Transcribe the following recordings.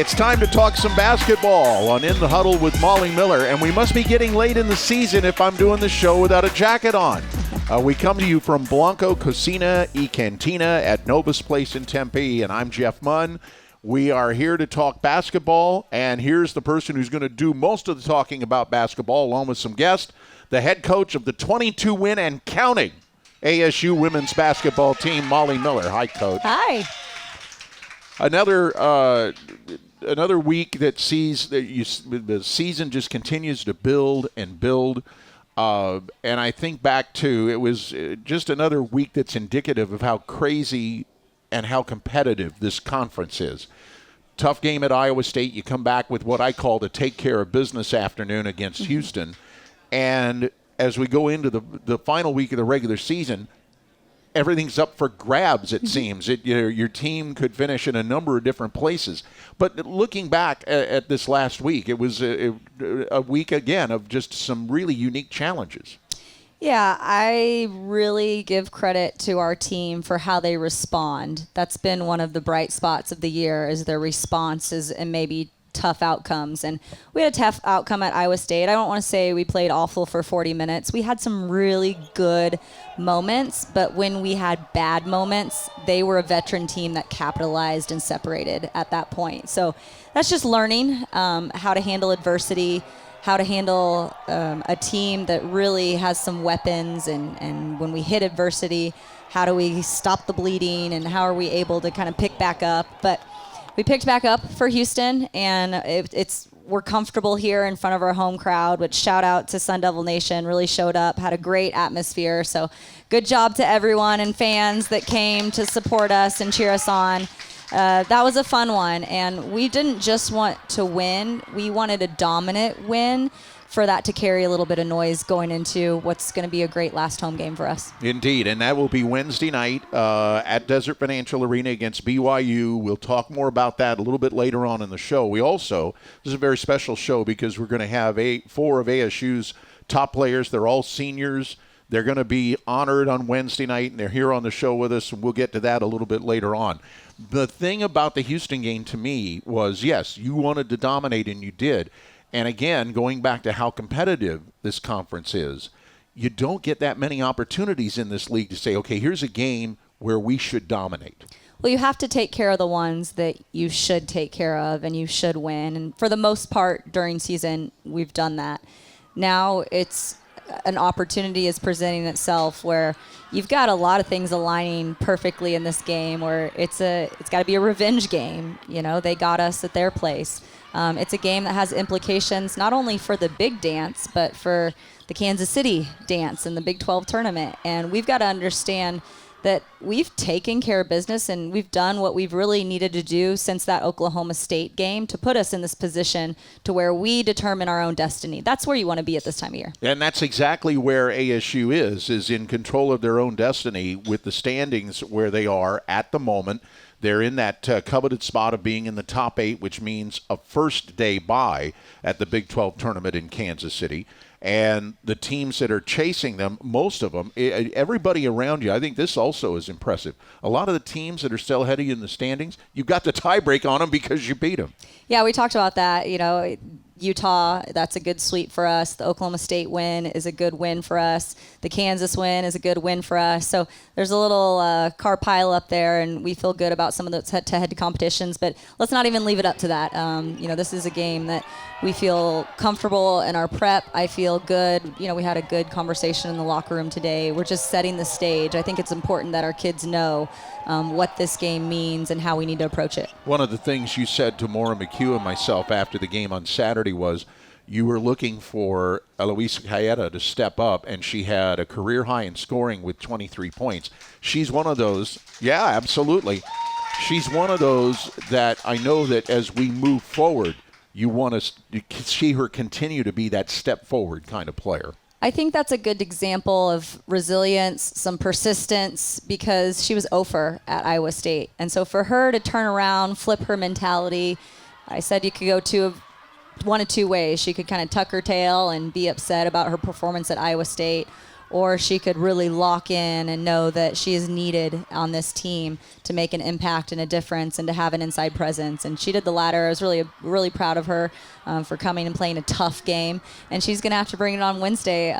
It's time to talk some basketball on In the Huddle with Molly Miller, and we must be getting late in the season if I'm doing the show without a jacket on. We come to you from Blanco Cocina y Cantina at Novus Place in Tempe, and I'm Jeff Munn. We are here to talk basketball, and here's the person who's going to do most of the talking about basketball, along with some guests, the head coach of the 22-win and counting ASU women's basketball team, Molly Miller. Hi, Coach. Hi. Another week that sees the season just continues to build and build. And I think back to it was just another week that's indicative of how crazy and how competitive this conference is. Tough game at Iowa State. You come back with what I call the take care of business afternoon against Houston. And as we go into the final week of the regular season, everything's up for grabs, it seems. Your team could finish in a number of different places. But looking back at this last week, it was a week, again, of just some really unique challenges. Yeah, I really give credit to our team for how they respond. That's been one of the bright spots of the year, is their responses and maybe tough outcomes. And we had a tough outcome at Iowa State. I don't want to say we played awful for 40 minutes. We had some really good moments, but when we had bad moments, they were a veteran team that capitalized and separated at that point. So that's just learning how to handle adversity, how to handle a team that really has some weapons, and when we hit adversity, how do we stop the bleeding, and how are we able to kind of pick back up. But we picked back up for Houston, and we're comfortable here in front of our home crowd, which shout out to Sun Devil Nation, really showed up, had a great atmosphere. So good job to everyone and fans that came to support us and cheer us on. That was a fun one, and we didn't just want to win. We wanted a dominant win for that to carry a little bit of noise going into what's going to be a great last home game for us. Indeed, and that will be Wednesday night at Desert Financial Arena against BYU. We'll talk more about that a little bit later on in the show. This is a very special show because we're going to have four of ASU's top players. They're all seniors. They're going to be honored on Wednesday night, and they're here on the show with us, and we'll get to that a little bit later on. The thing about the Houston game to me was, yes, you wanted to dominate, and you did. And again, going back to how competitive this conference is, you don't get that many opportunities in this league to say, okay, here's a game where we should dominate. Well, you have to take care of the ones that you should take care of and you should win. And for the most part during season, we've done that. Now it's an opportunity is presenting itself where you've got a lot of things aligning perfectly in this game, where it's got to be a revenge game. You know, they got us at their place. It's a game that has implications not only for the big dance, but for the Kansas City dance and the Big 12 tournament. And we've got to understand that we've taken care of business and we've done what we've really needed to do since that Oklahoma State game to put us in this position to where we determine our own destiny. That's where you want to be at this time of year. And that's exactly where ASU is in control of their own destiny with the standings where they are at the moment. They're in that coveted spot of being in the top 8, which means a first-day bye at the Big 12 tournament in Kansas City. And the teams that are chasing them, most of them, everybody around you, I think this also is impressive. A lot of the teams that are still ahead of you in the standings, you've got the tiebreak on them because you beat them. Yeah, we talked about that. You know, Utah, that's a good sweep for us. The Oklahoma State win is a good win for us. The Kansas win is a good win for us. So there's a little car pile up there, and we feel good about some of those head-to-head competitions. But let's not even leave it up to that. This is a game that we feel comfortable in our prep. I feel good. You know, we had a good conversation in the locker room today. We're just setting the stage. I think it's important that our kids know what this game means and how we need to approach it. One of the things you said to Maura McHugh and myself after the game on Saturday was you were looking for Eloise Cayeta to step up, and she had a career high in scoring with 23 points. She's one of those. Yeah, absolutely. She's one of those that I know that as we move forward, you want to see her continue to be that step forward kind of player. I think that's a good example of resilience, some persistence, because she was 0 at Iowa State. And so for her to turn around, flip her mentality, I said you could go one of two ways. She could kind of tuck her tail and be upset about her performance at Iowa State, or she could really lock in and know that she is needed on this team to make an impact and a difference and to have an inside presence. And she did the latter. I was really proud of her for coming and playing a tough game. And she's going to have to bring it on Wednesday.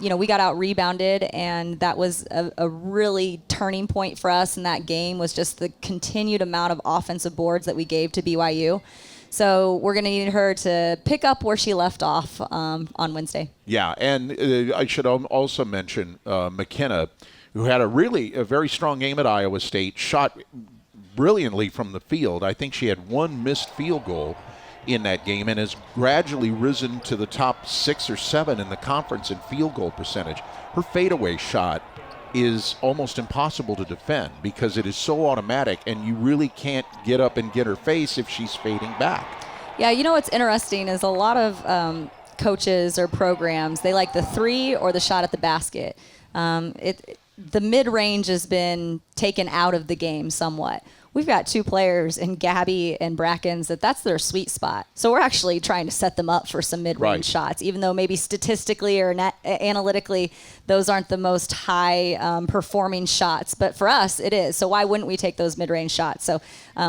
We got out rebounded, and that was a really turning point for us in that game, was just the continued amount of offensive boards that we gave to BYU. So we're going to need her to pick up where she left off on Wednesday. Yeah, and I should also mention McKenna, who had a very strong game at Iowa State, shot brilliantly from the field. I think she had one missed field goal in that game and has gradually risen to the top 6 or 7 in the conference in field goal percentage. Her fadeaway shot is almost impossible to defend because it is so automatic, and you really can't get up and get her face if she's fading back. Yeah, what's interesting is a lot of coaches or programs, they like the three or the shot at the basket. The mid-range has been taken out of the game somewhat. We've got 2 players in Gabby and Brackens that's their sweet spot. So we're actually trying to set them up for some mid-range shots, even though maybe statistically or analytically those aren't the most high performing shots. But for us, it is. So why wouldn't we take those mid-range shots? So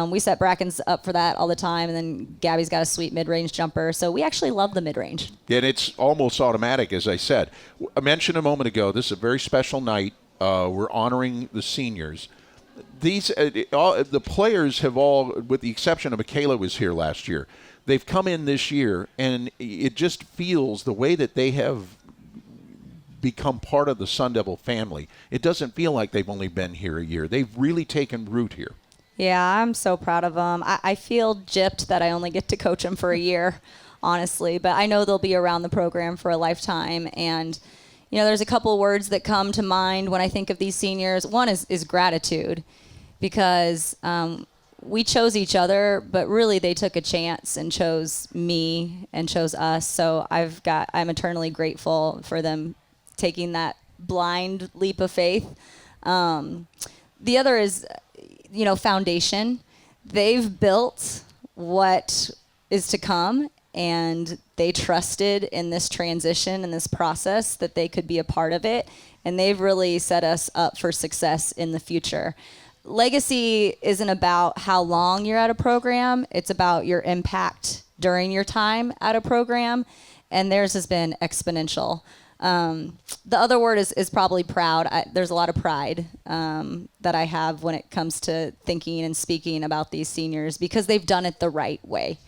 we set Brackens up for that all the time, and then Gabby's got a sweet mid-range jumper. So we actually love the mid-range. And it's almost automatic, as I said. I mentioned a moment ago, this is a very special night. We're honoring the seniors. The players have all, with the exception of Makayla was here last year, they've come in this year, and it just feels the way that they have become part of the Sun Devil family. It doesn't feel like they've only been here a year. They've really taken root here. Yeah, I'm so proud of them. I feel gypped that I only get to coach them for a year, honestly, but I know they'll be around the program for a lifetime. And there's a couple words that come to mind when I think of these seniors. One is gratitude, because we chose each other, but really they took a chance and chose me and chose us. So I'm eternally grateful for them taking that blind leap of faith. The other is, foundation. They've built what is to come, and they trusted in this transition and this process that they could be a part of it, and they've really set us up for success in the future. Legacy isn't about how long you're at a program. It's about your impact during your time at a program, and theirs has been exponential. The other word is probably proud. There's a lot of pride that I have when it comes to thinking and speaking about these seniors, because they've done it the right way.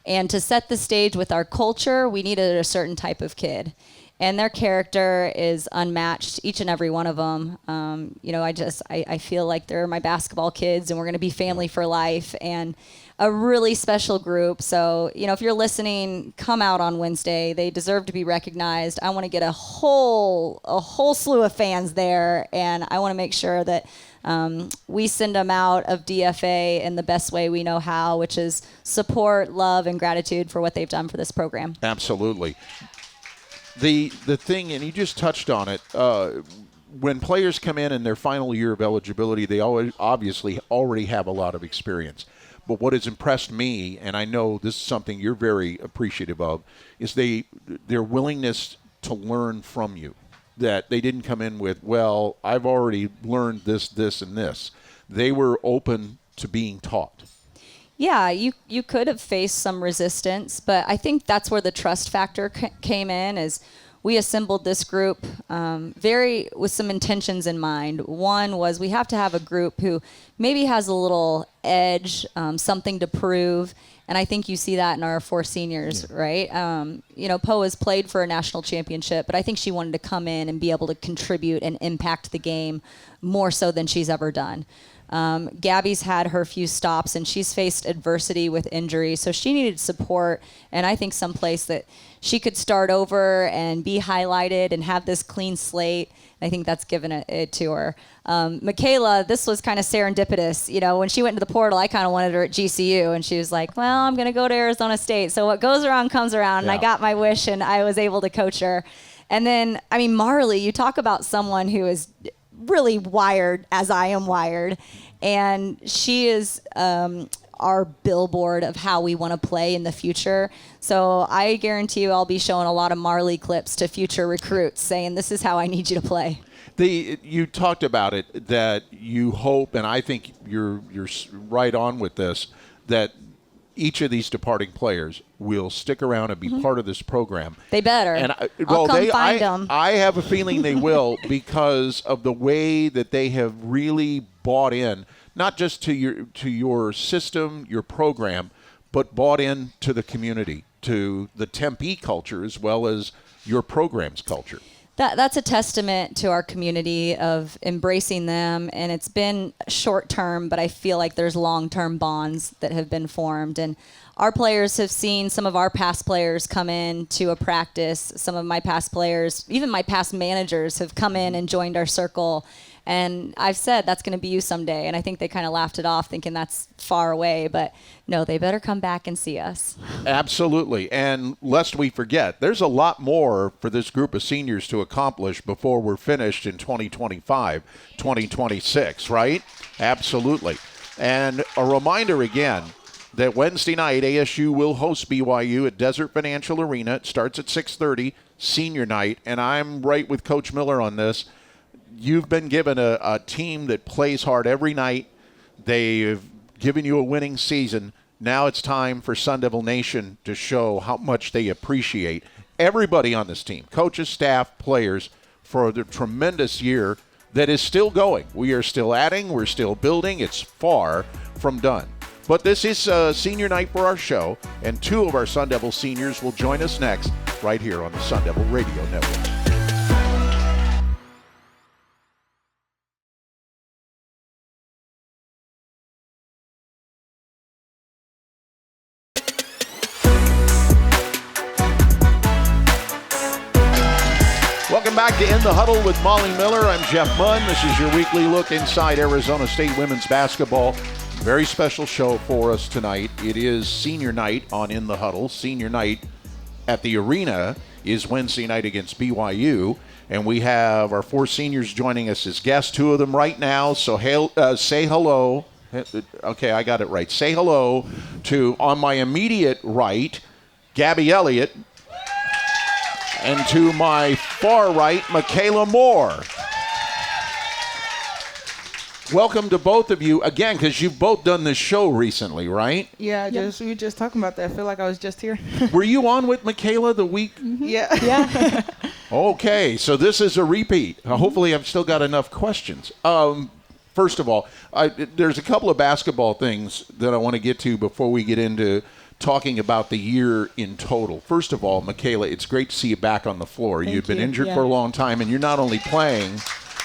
And to set the stage with our culture, we needed a certain type of kid. And their character is unmatched, each and every one of them. I feel like they're my basketball kids, and we're going to be family for life, and a really special group. So, if you're listening, come out on Wednesday. They deserve to be recognized. I want to get a whole slew of fans there, and I want to make sure that we send them out of DFA in the best way we know how, which is support, love, and gratitude for what they've done for this program. Absolutely. The thing, and you just touched on it, when players come in their final year of eligibility, they obviously already have a lot of experience. But what has impressed me, and I know this is something you're very appreciative of, is their willingness to learn from you. That they didn't come in with, well, I've already learned this, and this. They were open to being taught. Yeah, you could have faced some resistance, but I think that's where the trust factor came in. Is we assembled this group with some intentions in mind. One was we have to have a group who maybe has a little edge, something to prove, and I think you see that in our 4 seniors, right? Poa's played for a national championship, but I think she wanted to come in and be able to contribute and impact the game more so than she's ever done. Gabby's had her few stops, and she's faced adversity with injury, so she needed support, and I think someplace that she could start over and be highlighted and have this clean slate. I think that's given it to her. Makayla, this was kind of serendipitous. When she went into the portal, I kind of wanted her at GCU, and she was like, well, I'm going to go to Arizona State. So what goes around comes around, and I got my wish, and I was able to coach her. And then, Marley, you talk about someone who is really wired as I am wired, and she is our billboard of how we want to play in the future. So I guarantee you I'll be showing a lot of Marley clips to future recruits saying, this is how I need you to play. You talked about it, that you hope, and I think you're right on with this, that each of these departing players will stick around and be part of this program. They better. And I'll come find them. I have a feeling they will, because of the way that they have really bought in, not just to your system, your program, but bought into the community, to the Tempe culture as well as your program's culture. That's a testament to our community of embracing them, and it's been short term, but I feel like there's long-term bonds that have been formed. And our players have seen some of our past players come in to a practice. Some of my past players, even my past managers, have come in and joined our circle. And I've said that's going to be you someday. And I think they kind of laughed it off thinking that's far away. But no, they better come back and see us. Absolutely. And lest we forget, there's a lot more for this group of seniors to accomplish before we're finished in 2025, 2026, right? Absolutely. And a reminder again that Wednesday night, ASU will host BYU at Desert Financial Arena. It starts at 6:30, senior night. And I'm right with Coach Miller on this. You've been given a team that plays hard every night. They've given you a winning season. Now it's time for Sun Devil Nation to show how much they appreciate everybody on this team, coaches, staff, players, for the tremendous year that is still going. We are still adding. We're still building. It's far from done. But this is senior night for our show, and two of our Sun Devil seniors will join us next right here on the Sun Devil Radio Network. Welcome back to In the Huddle with Molly Miller. I'm Jeff Munn. This is your weekly look inside Arizona State women's basketball. Very special show for us tonight. It is senior night on In the Huddle. Senior night at the arena is Wednesday night against BYU. And we have our four seniors joining us as guests, two of them right now. So say hello. Okay, I got it right. Say hello to, on my immediate right, Gabby Elliott. And to my far right, Makayla Moore. Welcome to both of you again, because you've both done this show recently, right? Yeah, we were just talking about that. I feel like I was just here. Were you on with Makayla the week? Mm-hmm. Yeah. Okay, so this is a repeat. Hopefully I've still got enough questions. First of all, there's a couple of basketball things that I want to get to before we get into talking about the year in total. First of all, Makayla, it's great to see you back on the floor. You've been injured for a long time, and you're not only playing,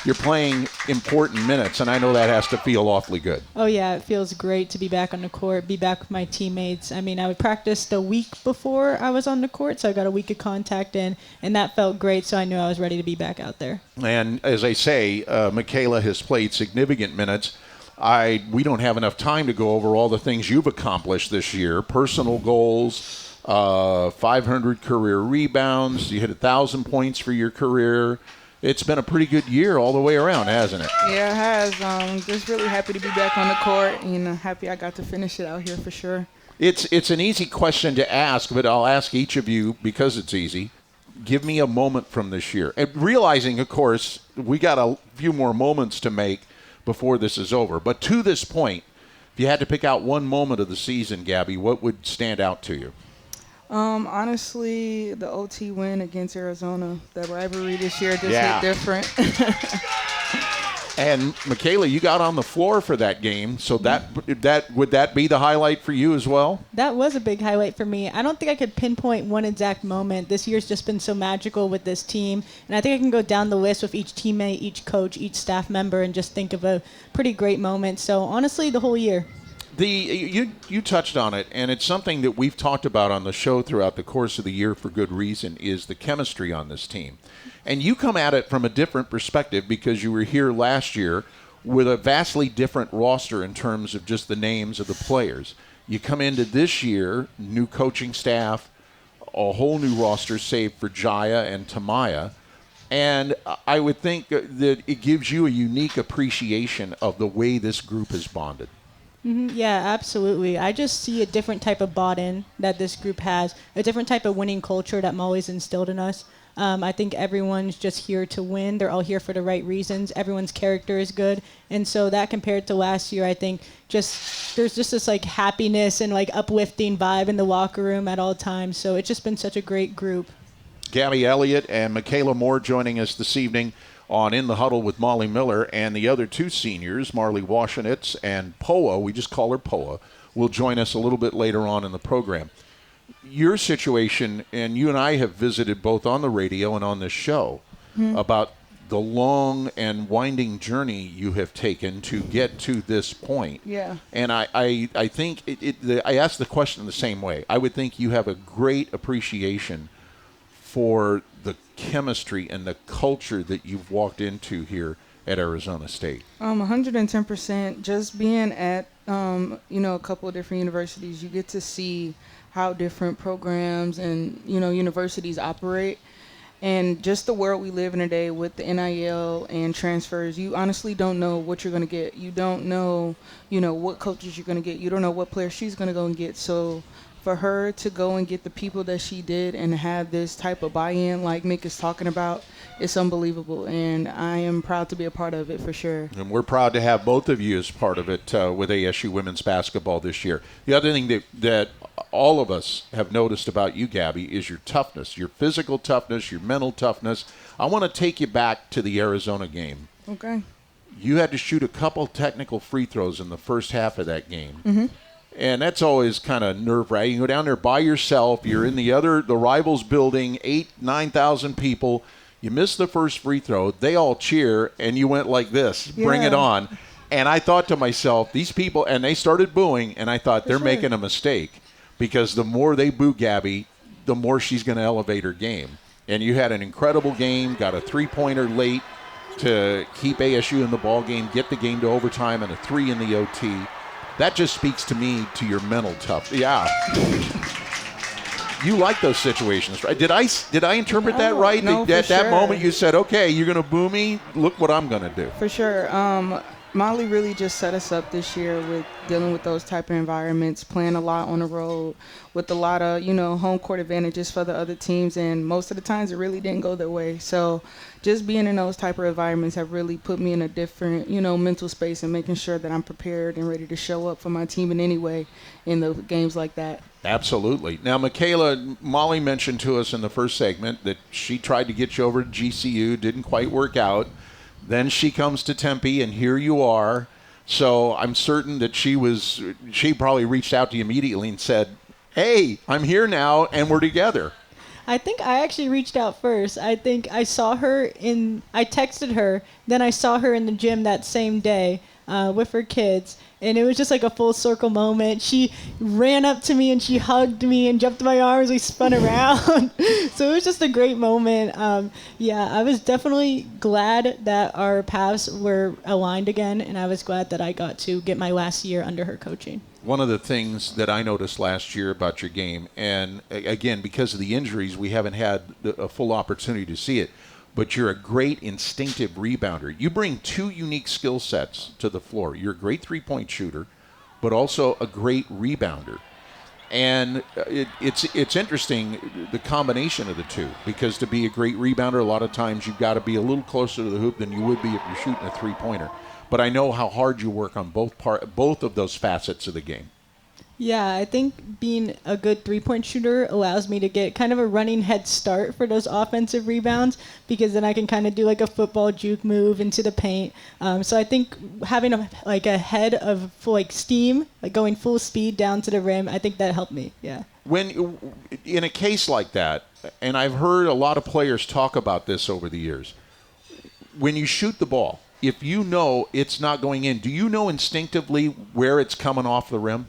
you're playing important minutes, and I know that has to feel awfully good. Oh, yeah, it feels great to be back on the court, be back with my teammates. I mean, I would practice the week before I was on the court, so I got a week of contact in, and that felt great, so I knew I was ready to be back out there. And as I say, Makayla has played significant minutes. We don't have enough time to go over all the things you've accomplished this year. Personal goals, 500 career rebounds. You hit 1,000 points for your career. It's been a pretty good year all the way around, hasn't it? Yeah, it has. Just really happy to be back on the court. Happy I got to finish it out here for sure. It's an easy question to ask, but I'll ask each of you because it's easy. Give me a moment from this year. And realizing, of course, we got a few more moments to make before this is over. But to this point, if you had to pick out one moment of the season, Gabby, what would stand out to you? Honestly, the OT win against Arizona. The rivalry this year just hit different. And Makayla, you got on the floor for that game, so that would that be the highlight for you as well? That was a big highlight for me. I don't think I could pinpoint one exact moment. This year's just been so magical with this team, and I think I can go down the list with each teammate, each coach, each staff member, and just think of a pretty great moment. So honestly, the whole year. You touched on it, and it's something that we've talked about on the show throughout the course of the year for good reason, is the chemistry on this team. And you come at it from a different perspective because you were here last year with a vastly different roster in terms of just the names of the players. You come into this year, new coaching staff, a whole new roster save for Jaya and Tamaya. And I would think that it gives you a unique appreciation of the way this group has bonded. Yeah, absolutely. I just see a different type of bought-in that this group has, a different type of winning culture that Molly's instilled in us. I think everyone's just here to win. They're all here for the right reasons. Everyone's character is good. And so that compared to last year, I think there's just this like happiness and like uplifting vibe in the locker room at all times. So it's just been such a great group. Gabby Elliott and Makayla Moore joining us this evening on In the Huddle with Molly Miller, and the other two seniors, Marley Washenitz and Poa, we just call her Poa, will join us a little bit later on in the program. Your situation, and you and I have visited both on the radio and on this show about the long and winding journey you have taken to get to this point. Yeah. And I think I asked the question the same way. I would think you have a great appreciation for the chemistry and the culture that you've walked into here at Arizona State. 110%. Just being at, a couple of different universities, you get to see how different programs and, universities operate. And just the world we live in today with the NIL and transfers, you honestly don't know what you're going to get. You don't know, what coaches you're going to get. You don't know what player she's going to go and get. So for her to go and get the people that she did and have this type of buy-in like Mick is talking about, it's unbelievable. And I am proud to be a part of it for sure. And we're proud to have both of you as part of it with ASU women's basketball this year. The other thing that all of us have noticed about you, Gabby, is your toughness, your physical toughness, your mental toughness. I want to take you back to the Arizona game. Okay. You had to shoot a couple technical free throws in the first half of that game. And that's always kind of nerve-wracking. You go down there by yourself. You're in the rivals building, 9,000 people. You miss the first free throw. They all cheer, and you went like this, bring it on. And I thought to myself, these people, and they started booing, and I thought they're making a mistake because the more they boo Gabby, the more she's going to elevate her game. And you had an incredible game, got a three-pointer late to keep ASU in the ball game, get the game to overtime, and a 3 in the OT. That just speaks to me to your mental toughness. Yeah. You like those situations, right? Did I interpret that right? No, At for that sure. moment you said, okay, you're going to boo me? Look what I'm going to do. For sure. Molly really just set us up this year with dealing with those type of environments, playing a lot on the road with a lot of, home court advantages for the other teams. And most of the times it really didn't go their way. So just being in those type of environments have really put me in a different, mental space and making sure that I'm prepared and ready to show up for my team in any way in the games like that. Absolutely. Now, Makayla, Molly mentioned to us in the first segment that she tried to get you over to GCU, didn't quite work out. Then she comes to Tempe, and here you are. So I'm certain that she probably reached out to you immediately and said, hey, I'm here now, and we're together. I think I actually reached out first. I think I texted her, then I saw her in the gym that same day with her kids. And it was just like a full circle moment. She ran up to me and she hugged me and jumped in my arms. We spun around. So it was just a great moment. I was definitely glad that our paths were aligned again. And I was glad that I got to get my last year under her coaching. One of the things that I noticed last year about your game, and again, because of the injuries, we haven't had a full opportunity to see it, but you're a great instinctive rebounder. You bring two unique skill sets to the floor. You're a great three-point shooter, but also a great rebounder. And it's interesting, the combination of the two, because to be a great rebounder, a lot of times you've got to be a little closer to the hoop than you would be if you're shooting a three-pointer. But I know how hard you work on both of those facets of the game. Yeah, I think being a good three-point shooter allows me to get kind of a running head start for those offensive rebounds, because then I can kind of do like a football juke move into the paint. So I think having a head of full steam, like going full speed down to the rim, I think that helped me. Yeah. When in a case like that, and I've heard a lot of players talk about this over the years, when you shoot the ball, if you know it's not going in, do you know instinctively where it's coming off the rim?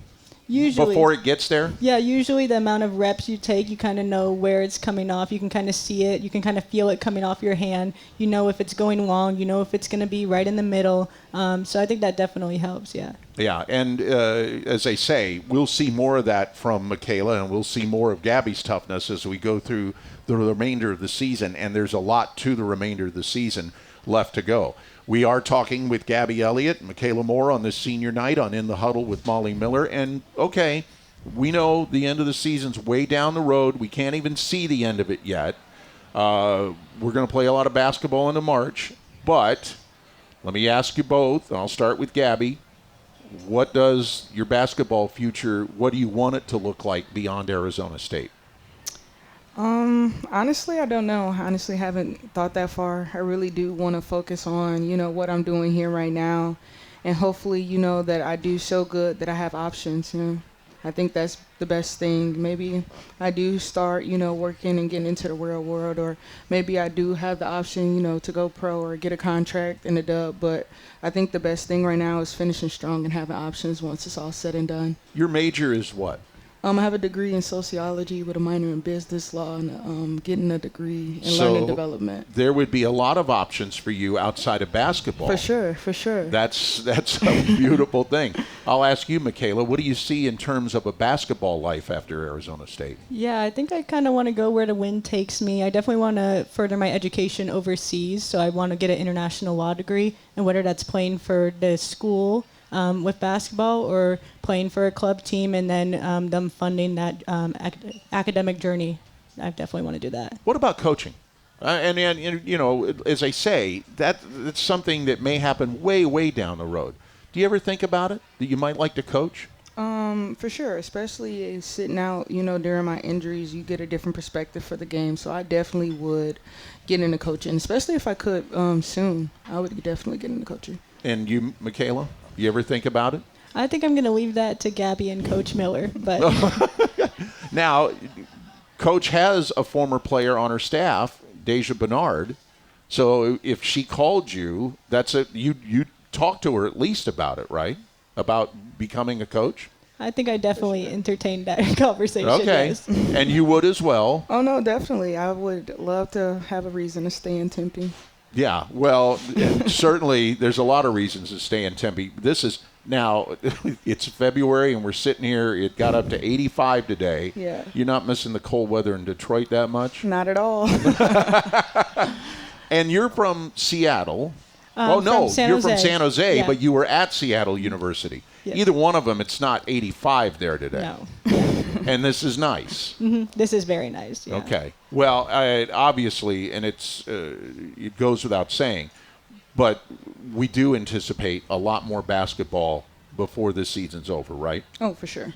Usually. Before it gets there? Yeah, usually the amount of reps you take, you kind of know where it's coming off. You can kind of see it. You can kind of feel it coming off your hand. You know if it's going long. You know if it's going to be right in the middle. So I think that definitely helps, yeah. Yeah, and as they say, we'll see more of that from Makayla, and we'll see more of Gabby's toughness as we go through the remainder of the season, and there's a lot to the remainder of the season left to go. We are talking with Gabby Elliott and Makayla Moore on this senior night on In the Huddle with Molly Miller, and okay, we know the end of the season's way down the road. We can't even see the end of it yet. We're going to play a lot of basketball into March, but let me ask you both, and I'll start with Gabby. What does your basketball future, what do you want it to look like beyond Arizona State? Honestly, I don't know. Honestly, haven't thought that far. I really do want to focus on, what I'm doing here right now. And hopefully, that I do so good that I have options. I think that's the best thing. Maybe I do start, working and getting into the real world, or maybe I do have the option, to go pro or get a contract in the dub. But I think the best thing right now is finishing strong and having options once it's all said and done. Your major is what? I have a degree in sociology with a minor in business law, and getting a degree in learning development. There would be a lot of options for you outside of basketball. For sure. That's a beautiful thing. I'll ask you, Makayla, what do you see in terms of a basketball life after Arizona State? Yeah, I think I kind of want to go where the wind takes me. I definitely want to further my education overseas, so I want to get an international law degree, and whether that's playing for the school with basketball or playing for a club team and then them funding that academic journey. I definitely want to do that. What about coaching? And as I say, that's something that may happen way, way down the road. Do you ever think about it, that you might like to coach? For sure, especially sitting out, during my injuries, you get a different perspective for the game. So I definitely would get into coaching, especially if I could soon. I would definitely get into coaching. And you, Makayla? You ever think about it? I think I'm going to leave that to Gabby and Coach Miller. But Now, Coach has a former player on her staff, Deja Bernard. So if she called you, you talk to her at least about it, right? About becoming a coach? I think I definitely entertained that conversation. Okay. Yes. And you would as well. Oh, no, definitely. I would love to have a reason to stay in Tempe. Yeah, well, certainly there's a lot of reasons to stay in Tempe. This is now, it's February and we're sitting here. It got up to 85 today. Yeah. You're not missing the cold weather in Detroit that much? Not at all. And you're from Seattle. You're from San Jose, yeah. but you were at Seattle University. Yes. Either one of them, it's not 85 there today. No. And this is nice. Mm-hmm. This is very nice. Yeah. Okay. Well, obviously, and it goes without saying, but we do anticipate a lot more basketball before this season's over, right? Oh, for sure.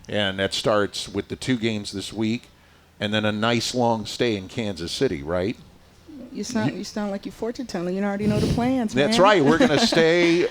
And that starts with the 2 games this week, and then a nice long stay in Kansas City, right? You sound like you're fortune telling. You already know the plans, man. That's right. We're going to stay.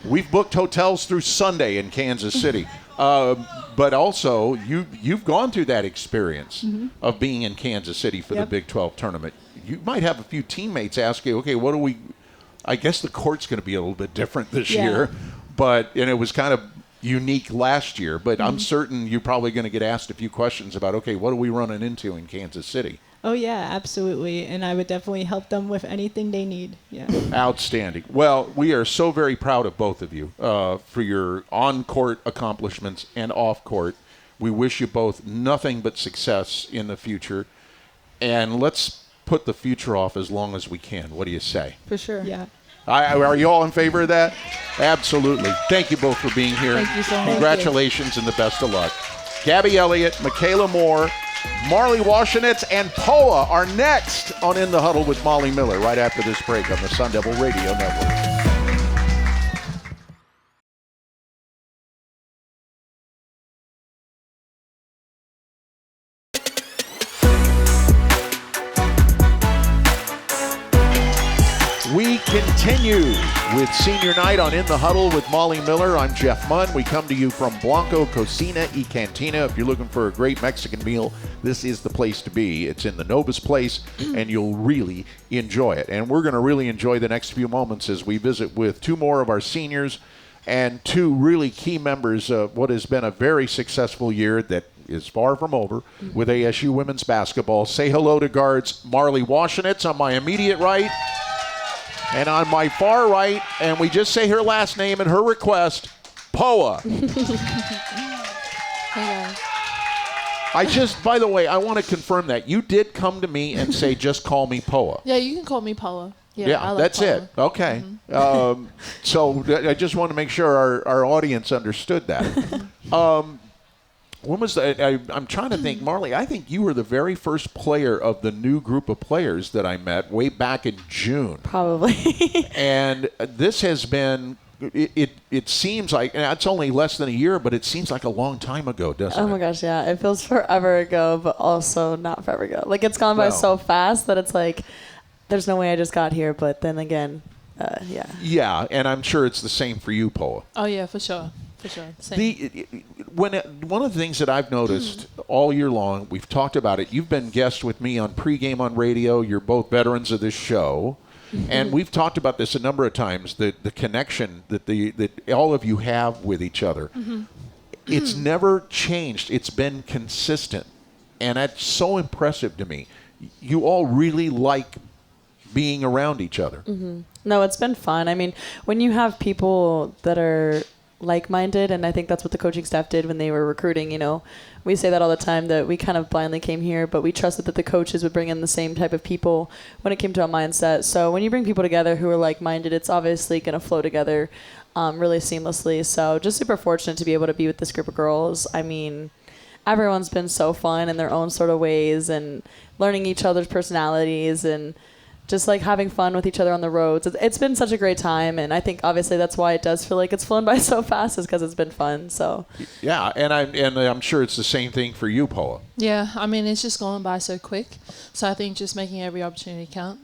We've booked hotels through Sunday in Kansas City. But also, you've gone through that experience of being in Kansas City for the Big 12 tournament. You might have a few teammates ask you, okay, what do we – I guess the court's going to be a little bit different this year. And it was kind of unique last year. But I'm certain you're probably going to get asked a few questions about, okay, what are we running into in Kansas City? Oh, yeah, absolutely. And I would definitely help them with anything they need. Yeah. Outstanding. Well, we are so very proud of both of you for your on-court accomplishments and off-court. We wish you both nothing but success in the future. And let's put the future off as long as we can. What do you say? For sure. Yeah. Are you all in favor of that? Absolutely. Thank you both for being here. Thank you so much. Congratulations and the best of luck. Gabby Elliott, Makayla Moore, Marley Washenitz, and Poa are next on In the Huddle with Molly Miller right after this break on the Sun Devil Radio Network. We continue with Senior Night on In the Huddle with Molly Miller. I'm Jeff Munn. We come to you from Blanco Cocina y Cantina. If you're looking for a great Mexican meal, this is the place to be. It's in the Novus Place, and you'll really enjoy it. And we're going to really enjoy the next few moments as we visit with 2 more of our seniors and 2 really key members of what has been a very successful year that is far from over with ASU women's basketball. Say hello to guards Marley Washenitz on my immediate right. And on my far right, and we just say her last name and her request, Poa. Hey guys. By the way, I want to confirm that. You did come to me and say, just call me Poa. Yeah, you can call me Poa. Yeah, I like that's Poa. it. Okay. So I just want to make sure our audience understood that. When was that? I'm trying to think, Marley, I think you were the very first player of the new group of players that I met way back in June. Probably. And this has been, it seems like, and it's only less than a year, but it seems like a long time ago, doesn't it? Oh my gosh, yeah. It feels forever ago, but also not forever ago. Like, it's gone by so fast that it's like, there's no way I just got here, but then again, yeah. Yeah, and I'm sure it's the same for you, Poa. Oh yeah, for sure. For sure. Same. One of the things that I've noticed all year long, we've talked about it. You've been guest with me on pregame on radio. You're both veterans of this show, and we've talked about this a number of times. The connection that all of you have with each other, it's never changed. It's been consistent, and that's so impressive to me. You all really like being around each other. No, it's been fun. I mean, when you have people that are like-minded, and I think that's what the coaching staff did when they were recruiting, you know. We say that all the time, that we kind of blindly came here, but we trusted that the coaches would bring in the same type of people when it came to a mindset. So when you bring people together who are like-minded, it's obviously going to flow together really seamlessly. So just super fortunate to be able to be with this group of girls. I mean, everyone's been so fun in their own sort of ways, and learning each other's personalities, and just like having fun with each other on the roads. It's been such a great time, and I think obviously that's why it does feel like it's flown by so fast, is because it's been fun. So yeah, and I'm sure it's the same thing for you, Poa. Yeah, I mean, it's just going by so quick. So I think just making every opportunity count.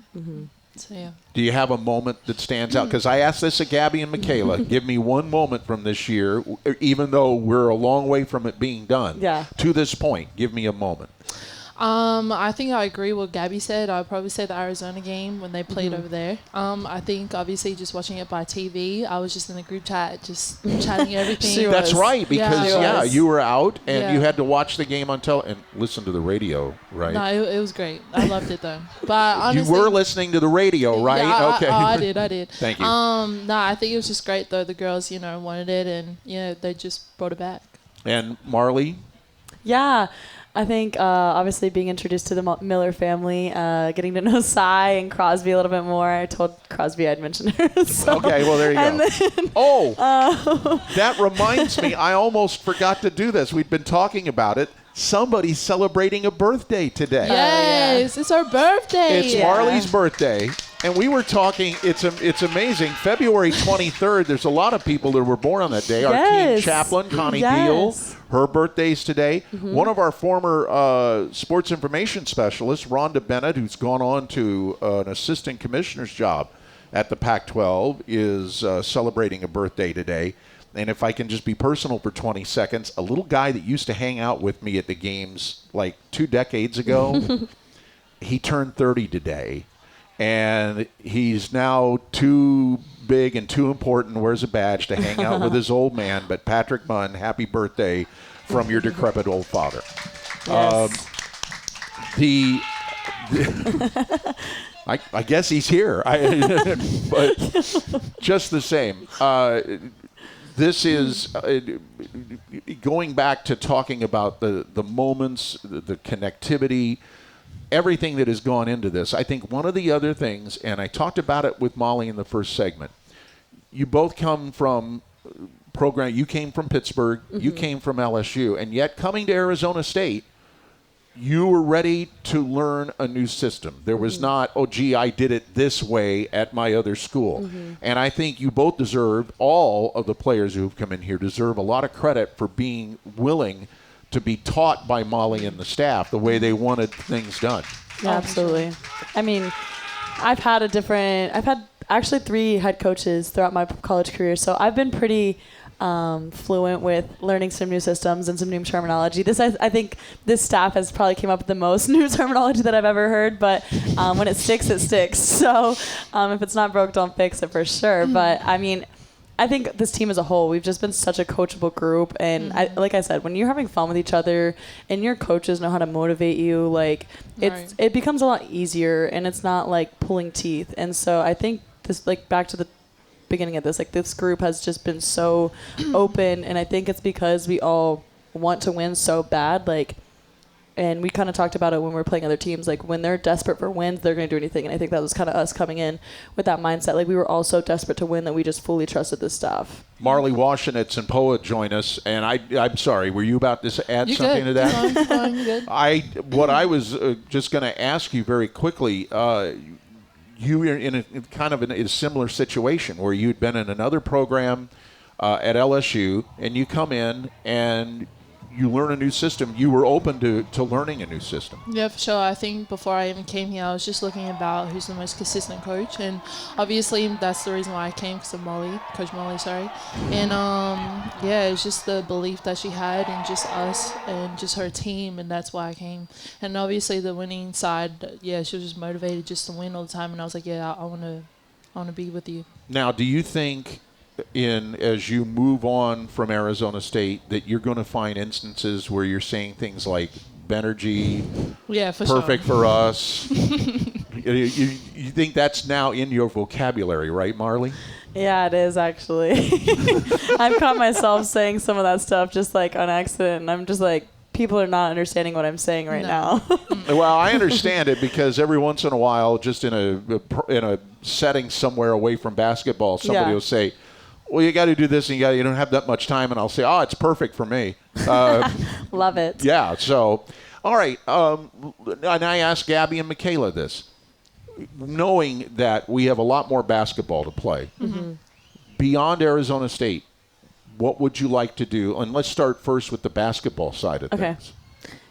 So yeah. Do you have a moment that stands out? Because I asked this of Gabby and Makayla. Give me one moment from this year, even though we're a long way from it being done. Yeah. To this point, give me a moment. I think I agree with what Gabby said. I'd probably say the Arizona game when they played over there. I think obviously just watching it by TV, I was just in the group chat, just chatting everything. That's right, because you were out and you had to watch the game on and listen to the radio, right? No, it was great. I loved it though. But honestly, you were listening to the radio, right? Yeah, okay. I did. Thank you. No, I think it was just great though. The girls, wanted it, and they just brought it back. And Marley? Yeah. I think obviously being introduced to the Miller family, getting to know Cy and Crosby a little bit more. I told Crosby I'd mention her. So. Okay, well, there you go. That reminds me, I almost forgot to do this. We've been talking about it. Somebody's celebrating a birthday today. Yes, it's our birthday. It's Marley's birthday. And we were talking, it's amazing. February 23rd, there's a lot of people that were born on that day. Our team chaplain, Connie Deal, her birthday's today. One of our former sports information specialists, Rhonda Bennett, who's gone on to an assistant commissioner's job at the Pac-12, is celebrating a birthday today. And if I can just be personal for 20 seconds, a little guy that used to hang out with me at the games like 2 decades ago, he turned 30 today. And he's now too big and too important, wears a badge to hang out with his old man. But Patrick Munn, happy birthday from your decrepit old father. Yes. I guess he's here. But just the same. This is going back to talking about the moments, the connectivity, everything that has gone into this. I think one of the other things, and I talked about it with Molly in the first segment, you both come from you came from Pittsburgh, you came from LSU, and yet coming to Arizona State, you were ready to learn a new system. There was not, I did it this way at my other school. And I think you both deserve, all of the players who have come in here deserve a lot of credit for being willing to be taught by Molly and the staff the way they wanted things done. Yeah, absolutely. I mean, I've had actually 3 head coaches throughout my college career, so I've been pretty fluent with learning some new systems and some new terminology. I think this staff has probably came up with the most new terminology that I've ever heard, but when it sticks, it sticks. So if it's not broke, don't fix it, for sure. But I mean, I think this team as a whole, we've just been such a coachable group. And like I said, when you're having fun with each other and your coaches know how to motivate you, like it becomes a lot easier, and it's not like pulling teeth. And so I think this, like back to the beginning of this. Like, this group has just been so open, and I think it's because we all want to win so bad. Like, and we kind of talked about it when we were playing other teams. Like, when they're desperate for wins, they're going to do anything. And I think that was kind of us coming in with that mindset. Like, we were all so desperate to win that we just fully trusted the staff. Marley Washenitz and Poa join us, and I'm sorry, were you about to add You're something good. to that? You're fine, you're good. What I was just going to ask you very quickly, you were in a similar situation where you'd been in another program at LSU, and you come in and you learn a new system. You were open to learning a new system. Yeah, for sure. I think before I even came here, I was just looking about who's the most consistent coach, and obviously that's the reason why I came, because of Coach Molly, sorry. And yeah, it's just the belief that she had in just us and just her team, and that's why I came. And obviously the winning side, yeah, she was just motivated just to win all the time, and I was like, yeah, I want to be with you. Now, do you think as you move on from Arizona State that you're going to find instances where you're saying things like Benergy, Yeah, for perfect sure. for us? you think that's now in your vocabulary, right, Marley? Yeah, it is, actually. I've caught myself saying some of that stuff just like on accident, and I'm just like, people are not understanding what I'm saying right now. Well, I understand it because every once in a while, just in a setting somewhere away from basketball, somebody will say, well, you got to do this, and you don't have that much time, and I'll say, oh, it's perfect for me. Love it. Yeah, so, all right. And I asked Gabby and Makayla this. Knowing that we have a lot more basketball to play, beyond Arizona State, what would you like to do? And let's start first with the basketball side of things.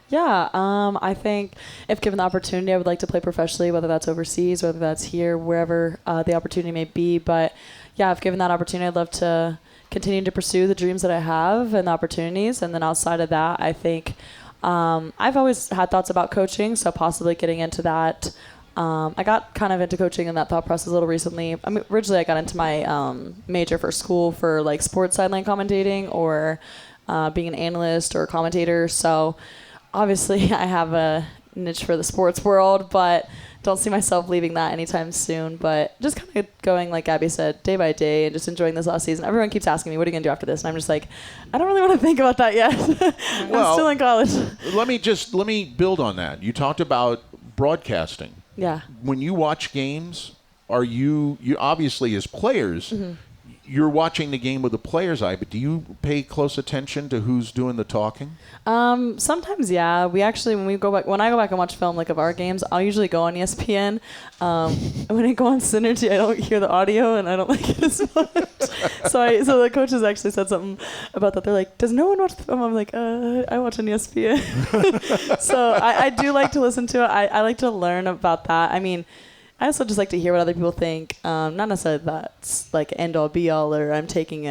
Yeah, I think if given the opportunity, I would like to play professionally, whether that's overseas, whether that's here, wherever the opportunity may be. But yeah, if given that opportunity, I'd love to continue to pursue the dreams that I have and the opportunities. And then outside of that, I think I've always had thoughts about coaching, so possibly getting into that. I got kind of into coaching and that thought process a little recently. I mean, originally I got into my major for school for like sports sideline commentating or being an analyst or a commentator. So obviously I have a niche for the sports world, but don't see myself leaving that anytime soon. But just kind of going, like Gabby said, day by day and just enjoying this last season. Everyone keeps asking me, what are you going to do after this? And I'm just like, I don't really want to think about that yet. I'm still in college. Let me build on that. You talked about broadcasting. Yeah. When you watch games, are you obviously as players, you're watching the game with the player's eye, but do you pay close attention to who's doing the talking? Sometimes, yeah. We actually, when I go back and watch film like of our games, I'll usually go on ESPN. When I go on Synergy, I don't hear the audio and I don't like it as much. So the coaches actually said something about that. They're like, does no one watch the film? I'm like, I watch on ESPN. So I do like to listen to it. I like to learn about that. I mean, I also just like to hear what other people think. Not necessarily that's like end all be all, or I'm taking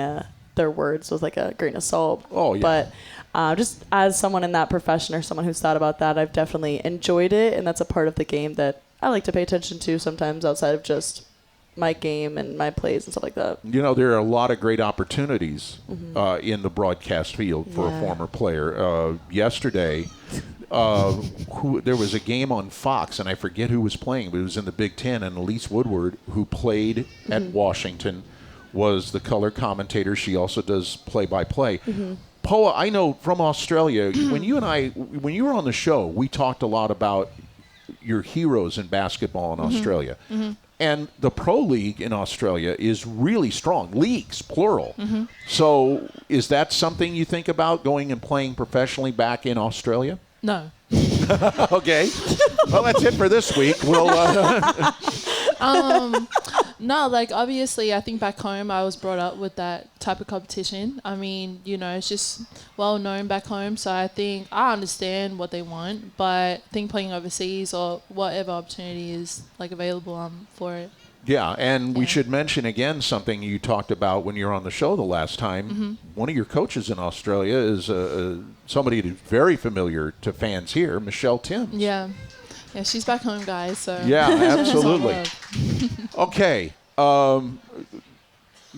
their words with like a grain of salt. Oh, yeah. But just as someone in that profession or someone who's thought about that, I've definitely enjoyed it, and that's a part of the game that I like to pay attention to sometimes outside of just my game and my plays and stuff like that. You know, there are a lot of great opportunities in the broadcast field for a former player. Yesterday, there was a game on Fox, and I forget who was playing, but it was in the Big Ten, and Elise Woodward, who played at Washington, was the color commentator. She also does play-by-play. Poa, I know from Australia, when you were on the show, we talked a lot about your heroes in basketball in Australia. And the pro league in Australia is really strong. Leagues, plural. So is that something you think about, going and playing professionally back in Australia? No. Okay. Well, that's it for this week. We'll. No, like obviously I think back home I was brought up with that type of competition. I mean, you know, it's just well known back home, so I think I understand what they want, but I think playing overseas or whatever opportunity is like available, I'm for it. Yeah, and we should mention again something you talked about when you were on the show the last time. One of your coaches in Australia is somebody who's very familiar to fans here, Michelle Timms. Yeah. Yeah, she's back home, guys. So yeah, absolutely. Okay.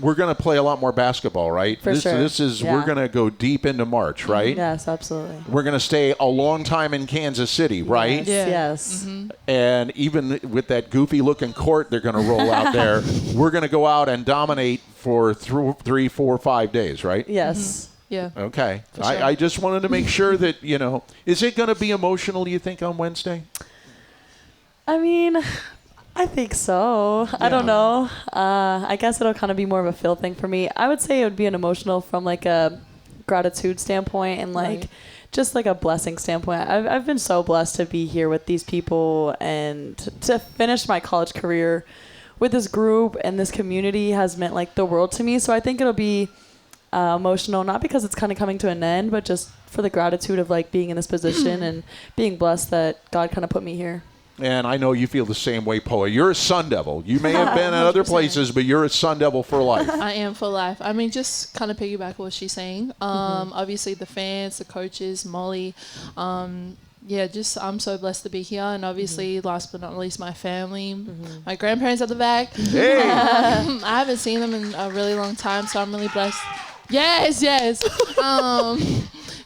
we're going to play a lot more basketball, right? For sure. This is Yeah. we're going to go deep into March, right? Yes, absolutely. We're going to stay a long time in Kansas City, right? Yes. Yes. Mm-hmm. And even with that goofy-looking court they're going to roll out there, we're going to go out and dominate for 3, 4, 5 days, right? Yes. Yeah. Okay. For sure. I just wanted to make sure that, is it going to be emotional, do you think, on Wednesday? I mean, I think so. I don't know. I guess it'll kind of be more of a feel thing for me. I would say it would be an emotional from like a gratitude standpoint and like Right. just like a blessing standpoint. I've been so blessed to be here with these people and to finish my college career with this group and this community has meant like the world to me. So I think it'll be emotional, not because it's kind of coming to an end, but just for the gratitude of like being in this position and being blessed that God kind of put me here. And I know you feel the same way, Poa. You're a Sun Devil. You may have been at other 100%. places, but you're a Sun Devil for life. I am for life. I mean, just kind of piggyback what she's saying. Obviously, the fans, the coaches, Molly. Just I'm so blessed to be here. And obviously, last but not least, my family. My grandparents at the back. Hey! I haven't seen them in a really long time, so I'm really blessed. Yes. I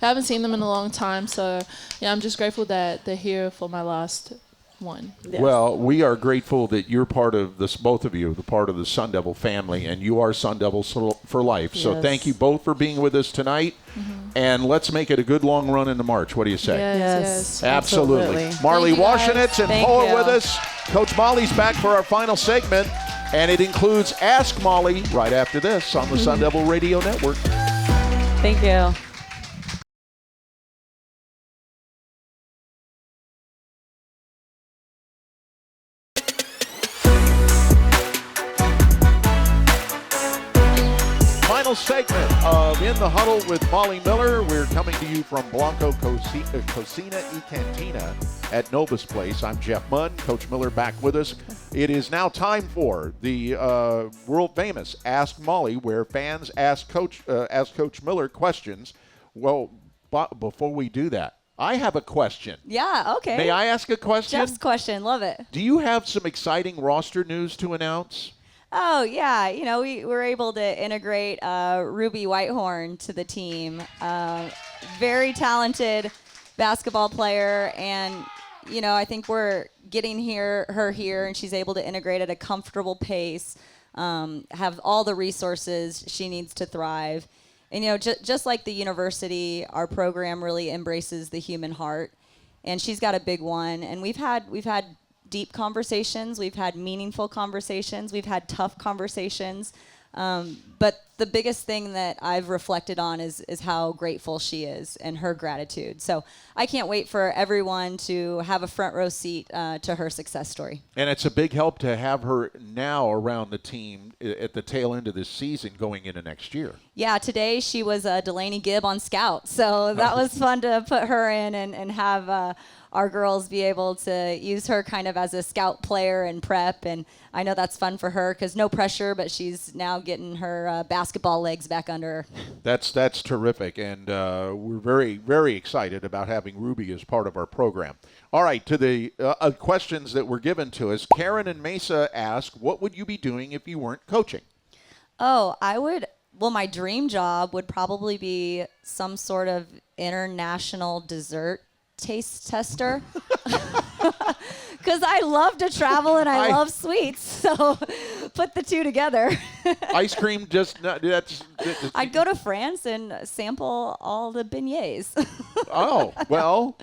haven't seen them in a long time, so yeah, I'm just grateful that they're here for my last one. Yes. Well, we are grateful that you're part of this, both of you, the part of the Sun Devil family, and you are Sun Devils for life. So Yes. thank you both for being with us tonight, and let's make it a good long run into March. What do you say? Yes. Absolutely. Absolutely. Marley Thank you, guys. Washenitz and Thank Poa you. with us. Coach Molly's back for our final segment, and it includes Ask Molly right after this on the Sun Devil Radio Network. Thank you. Final segment of In the Huddle with Molly Miller. We're coming to you from Blanco Cocina y Cantina at Novus Place. I'm Jeff Munn. Coach Miller back with us. It is now time for the world famous Ask Molly, where fans ask Coach Miller questions. Well, before we do that, I have a question. Yeah, okay. May I ask a question? Jeff's question, love it. Do you have some exciting roster news to announce? Oh, yeah. We were able to integrate Ruby Whitehorn to the team. Very talented basketball player. And, I think we're getting her here, and she's able to integrate at a comfortable pace, have all the resources she needs to thrive. And, just like the university, our program really embraces the human heart. And she's got a big one. And we've had deep conversations. We've had meaningful conversations. We've had tough conversations. But the biggest thing that I've reflected on is how grateful she is and her gratitude. So I can't wait for everyone to have a front row seat to her success story. And it's a big help to have her now around the team at the tail end of this season going into next year. Yeah, today she was Delaney Gibb on Scout. So that was fun to put her in and have our girls be able to use her kind of as a scout player and prep. And I know that's fun for her because no pressure, but she's now getting her basketball legs back under her. That's terrific. And we're very, very excited about having Ruby as part of our program. All right, to the questions that were given to us. Karen and Mesa ask, what would you be doing if you weren't coaching? Oh, my dream job would probably be some sort of international dessert taste tester. Because I love to travel and I love sweets. So put the two together. Ice cream, that's I'd go to France and sample all the beignets. Oh, well,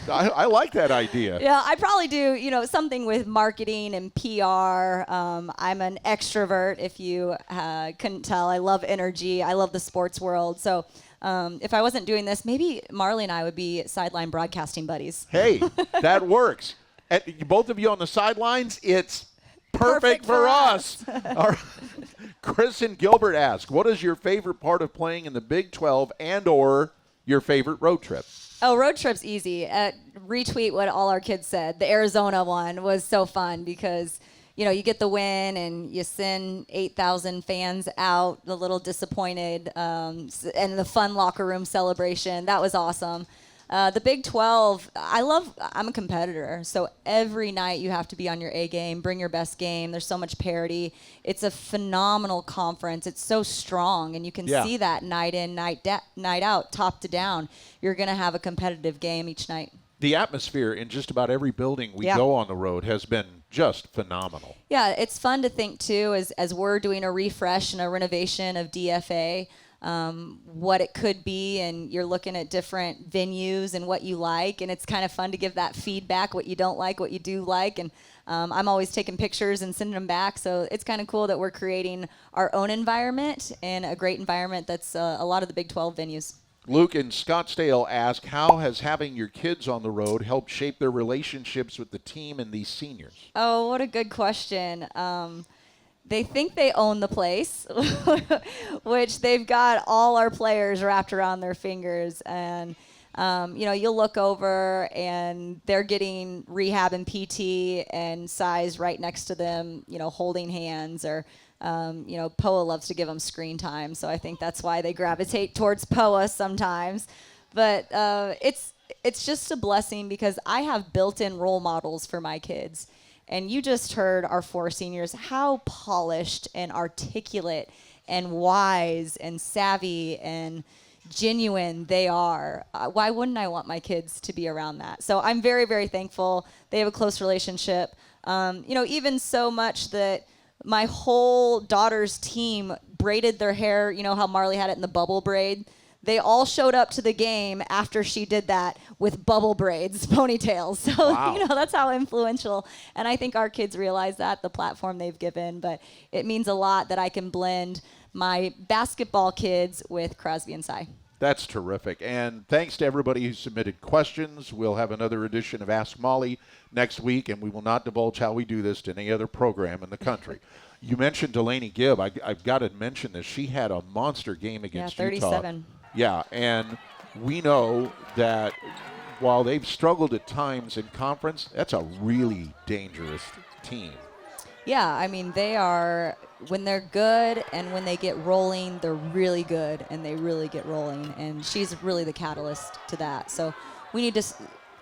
I like that idea. Yeah, I'd probably do, something with marketing and PR. I'm an extrovert, if you couldn't tell. I love energy. I love the sports world. So if I wasn't doing this, maybe Marley and I would be sideline broadcasting buddies. Hey, that works. And both of you on the sidelines, it's perfect for us. All right. Chris and Gilbert ask, what is your favorite part of playing in the Big 12 and or your favorite road trip? Oh, road trip's easy. Retweet what all our kids said. The Arizona one was so fun because, you get the win and you send 8,000 fans out, a little disappointed, and the fun locker room celebration. That was awesome. The Big 12, I'm a competitor, so every night you have to be on your A game, bring your best game. There's so much parity. It's a phenomenal conference. It's so strong, and you can see that night in, night out, top to down. You're going to have a competitive game each night. The atmosphere in just about every building we go on the road has been just phenomenal. Yeah, it's fun to think, too, as we're doing a refresh and a renovation of DFA, what it could be, and you're looking at different venues and what you like, and it's kind of fun to give that feedback, what you don't like, what you do like, and I'm always taking pictures and sending them back, so it's kind of cool that we're creating our own environment and a great environment that's a lot of the Big 12 venues. Luke in Scottsdale asked, how has having your kids on the road helped shape their relationships with the team and these seniors? Oh, what a good question. They think they own the place, which they've got all our players wrapped around their fingers. And, you'll look over and they're getting rehab and PT and size right next to them, holding hands, or, Poa loves to give them screen time. So I think that's why they gravitate towards Poa sometimes. But it's just a blessing because I have built-in role models for my kids. And you just heard our 4 seniors, how polished and articulate and wise and savvy and genuine they are. Why wouldn't I want my kids to be around that? So I'm very, very thankful. They have a close relationship. Even so much that my whole daughter's team braided their hair. You know how Marley had it in the bubble braid? They all showed up to the game after she did that with bubble braids, ponytails. So, wow. That's how influential. And I think our kids realize that, the platform they've given. But it means a lot that I can blend my basketball kids with Crosby and Cy. That's terrific. And thanks to everybody who submitted questions. We'll have another edition of Ask Molly next week, and we will not divulge how we do this to any other program in the country. You mentioned Delaney Gibb. I've got to mention this. She had a monster game against 37. Utah. Yeah, and we know that while they've struggled at times in conference, that's a really dangerous team. Yeah, I mean, they are, when they're good and when they get rolling, they're really good and they really get rolling. And she's really the catalyst to that. So we need to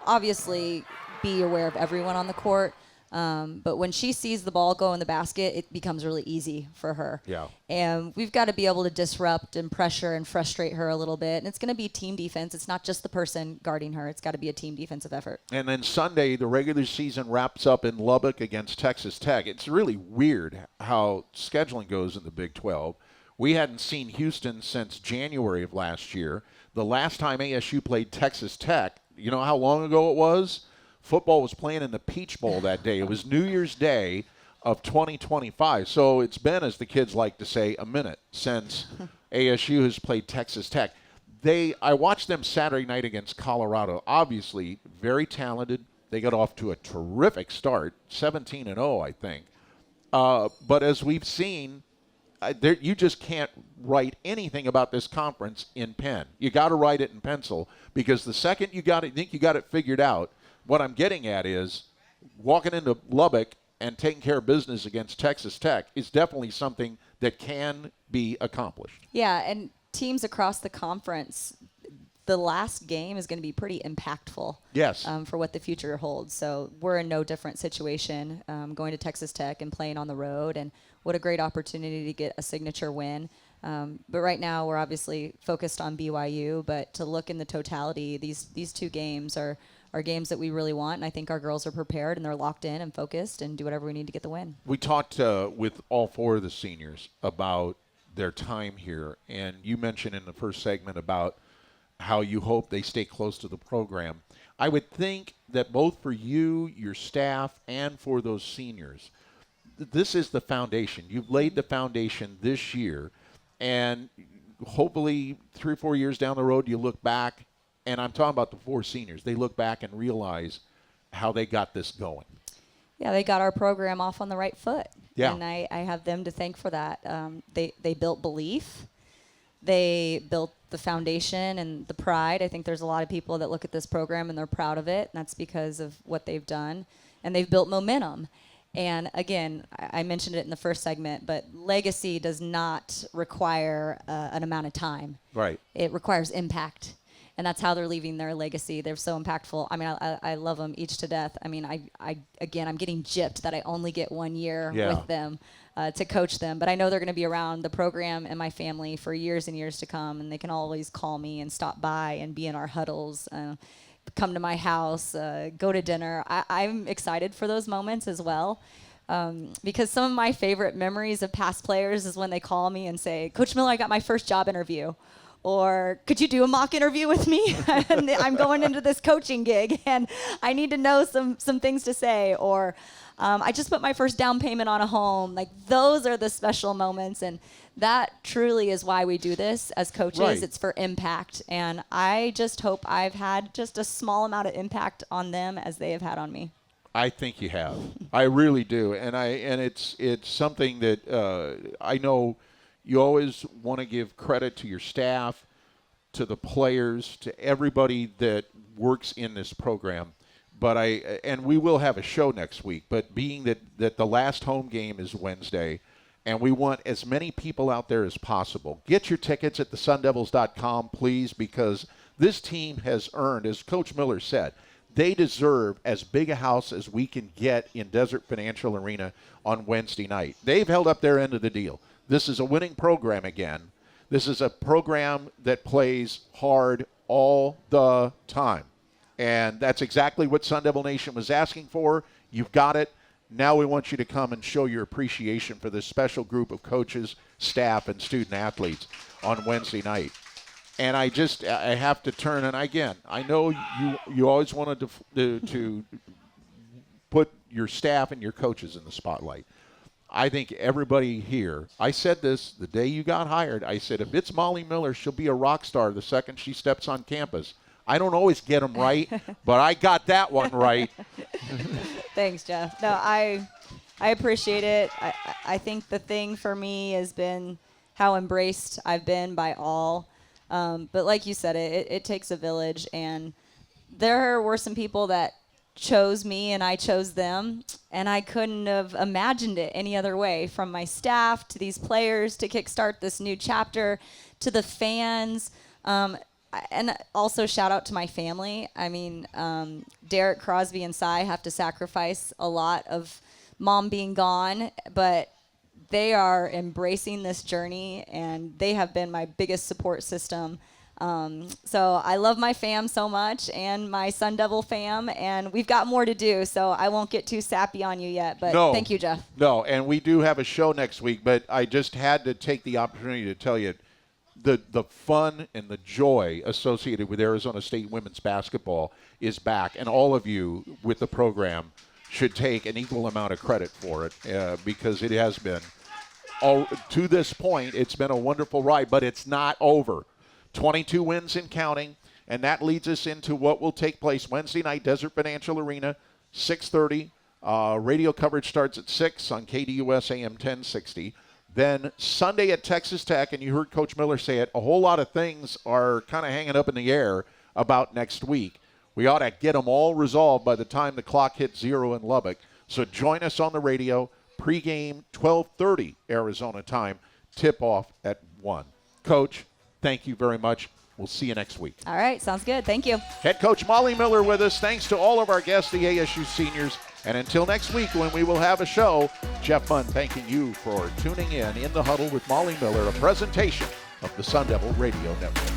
obviously be aware of everyone on the court. But when she sees the ball go in the basket, it becomes really easy for her. Yeah. And we've got to be able to disrupt and pressure and frustrate her a little bit. And it's going to be team defense. It's not just the person guarding her. It's got to be a team defensive effort. And then Sunday, the regular season wraps up in Lubbock against Texas Tech. It's really weird how scheduling goes in the Big 12. We hadn't seen Houston since January of last year. The last time ASU played Texas Tech, you know how long ago it was? Football was playing in the Peach Bowl that day. It was New Year's Day of 2025. So it's been, as the kids like to say, a minute since ASU has played Texas Tech. I watched them Saturday night against Colorado. Obviously, very talented. They got off to a terrific start, 17-0, I think. But as we've seen, you just can't write anything about this conference in pen. You got to write it in pencil, because the second you think you got it figured out, what I'm getting at is walking into Lubbock and taking care of business against Texas Tech is definitely something that can be accomplished. Yeah, and teams across the conference, the last game is going to be pretty impactful. Yes. For what the future holds. So we're in no different situation going to Texas Tech and playing on the road, and what a great opportunity to get a signature win. But right now we're obviously focused on BYU, but to look in the totality, these 2 games are games that we really want, and I think our girls are prepared and they're locked in and focused and do whatever we need to get the win. We talked with all 4 of the seniors about their time here, and you mentioned in the first segment about how you hope they stay close to the program. I would think that both for you, your staff, and for those seniors, this is the foundation. You've laid the foundation this year, and hopefully 3 or 4 years down the road you look back, and I'm talking about the 4 seniors, they look back and realize how they got this going. Yeah, they got our program off on the right foot. Yeah. And I have them to thank for that. They built belief. They built the foundation and the pride. I think there's a lot of people that look at this program and they're proud of it, and that's because of what they've done. And they've built momentum. And again, I mentioned it in the first segment, but legacy does not require an amount of time. Right. It requires impact. and that's how they're leaving their legacy. They're so impactful. I mean, I love them each to death. I mean, again, I'm getting gypped that I only get 1 year with them to coach them, but I know they're going to be around the program and my family for years and years to come, and they can always call me and stop by and be in our huddles, come to my house, go to dinner. I'm excited for those moments as well. Because some of my favorite memories of past players is when they call me and say, Coach Miller, I got my first job interview. Or could you do a mock interview with me? And I'm going into this coaching gig and I need to know some things to say. Or I just put my first down payment on a home. Like, those are the special moments. And that truly is why we do this as coaches. Right. It's for impact. And I just hope I've had just a small amount of impact on them as they have had on me. I think you have. I really do, and it's something that I know you always want to give credit to your staff, to the players, to everybody that works in this program. But we will have a show next week. But being that the last home game is Wednesday, and we want as many people out there as possible. Get your tickets at thesundevils.com, please, because this team has earned, as Coach Miller said, they deserve as big a house as we can get in Desert Financial Arena on Wednesday night. They've held up their end of the deal. This is a winning program again. This is a program that plays hard all the time. And that's exactly what Sun Devil Nation was asking for. You've got it. Now we want you to come and show your appreciation for this special group of coaches, staff, and student athletes on Wednesday night. And I have to turn, and again, I know you always wanted to put your staff and your coaches in the spotlight. I think everybody here, I said this the day you got hired, I said, if it's Molly Miller, she'll be a rock star the second she steps on campus. I don't always get them right, but I got that one right. Thanks, Jeff. No, I appreciate it. I think the thing for me has been how embraced I've been by all. But like you said, it takes a village, and there were some people that chose me and I chose them, and I couldn't have imagined it any other way, from my staff to these players to kickstart this new chapter to the fans. And also shout out to my family. I mean, Derek, Crosby, and Cy have to sacrifice a lot of mom being gone, but they are embracing this journey, and they have been my biggest support system. So I love my fam so much, and my Sun Devil fam, and we've got more to do, so I won't get too sappy on you yet, but thank you, Jeff. No, and we do have a show next week, but I just had to take the opportunity to tell you the fun and the joy associated with Arizona State women's basketball is back, and all of you with the program should take an equal amount of credit for it, because it has been, to this point, it's been a wonderful ride, but it's not over. 22 wins and counting, and that leads us into what will take place Wednesday night, Desert Financial Arena, 6:30. Radio coverage starts at 6 on KDUS AM 1060. Then Sunday at Texas Tech, and you heard Coach Miller say it, a whole lot of things are kind of hanging up in the air about next week. We ought to get them all resolved by the time the clock hits 0 in Lubbock. So join us on the radio. Pregame, 12:30 Arizona time. Tip-off at 1. Coach, thank you very much. We'll see you next week. All right, sounds good. Thank you. Head coach Molly Miller with us. Thanks to all of our guests, the ASU seniors. And until next week when we will have a show, Jeff Munn thanking you for tuning in the Huddle with Molly Miller, a presentation of the Sun Devil Radio Network.